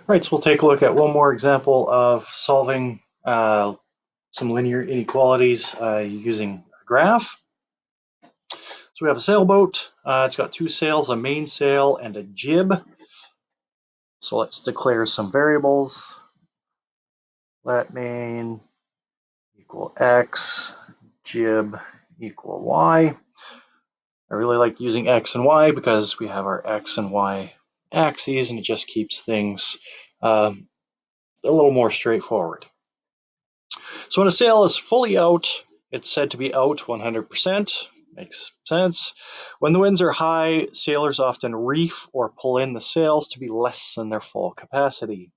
Right, so we'll take a look at one more example of solving some linear inequalities using a graph. So we have a sailboat. It's got two sails, a mainsail and a jib. So let's declare some variables. Let main equal x, jib equal y. I really like using x and y because we have our x and y axes, and it just keeps things a little more straightforward. So when a sail is fully out, it's said to be out 100%. Makes sense. When the winds are high, sailors often reef or pull in the sails to be less than their full capacity.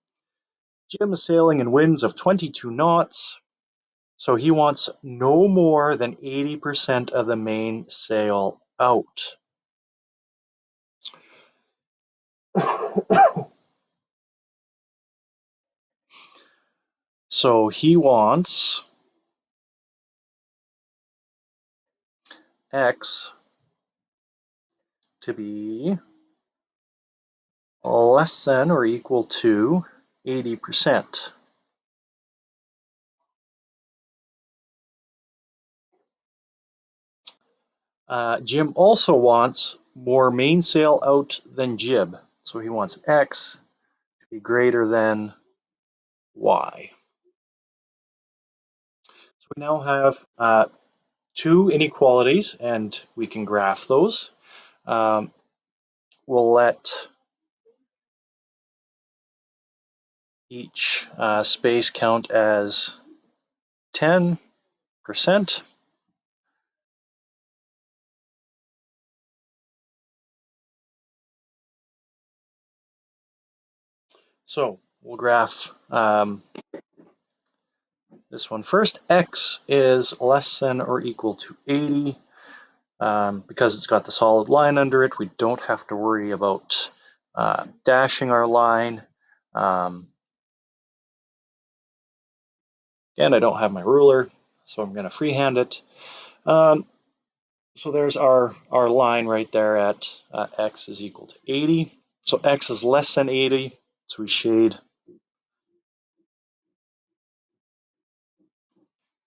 Jim is sailing in winds of 22 knots, so he wants no more than 80% of the mainsail out. So he wants x to be less than or equal to 80%. Jim also wants more mainsail out than jib, so he wants x to be greater than y. So we now have two inequalities, and we can graph those. We'll let each space count as 10%. So we'll graph this one first. X is less than or equal to 80. Because it's got the solid line under it, we don't have to worry about dashing our line. Again, I don't have my ruler, so I'm going to freehand it. So there's our line right there at x is equal to 80. So x is less than 80, so we shade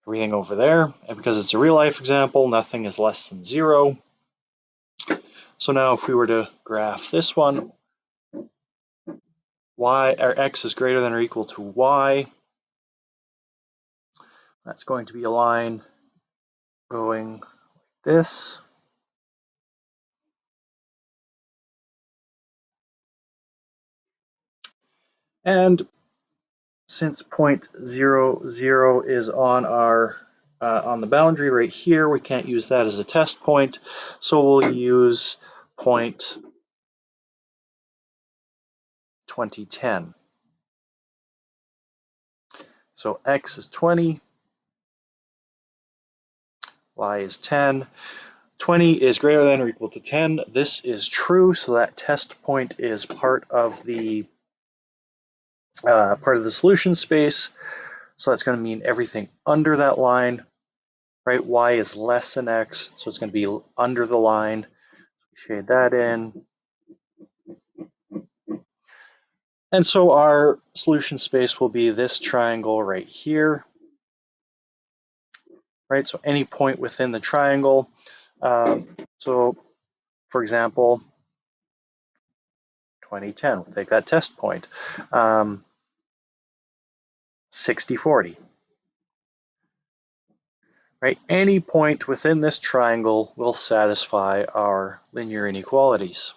everything over there. And because it's a real life example, nothing is less than 0. So now if we were to graph this one, x is greater than or equal to y. That's going to be a line going like this. And since point 0, 0 is on our on the boundary right here, we can't use that as a test point, so we'll use point 2010. So x is 20, y is 10. 20 is greater than or equal to 10. This is true, so that test point is part of the solution space. So that's going to mean everything under that line, right? Y is less than x, so it's going to be under the line. Shade that in. And so our solution space will be this triangle right here, right? So any point within the triangle. So for example, 2010, we'll take that test point. 60, 40. Right? Any point within this triangle will satisfy our linear inequalities.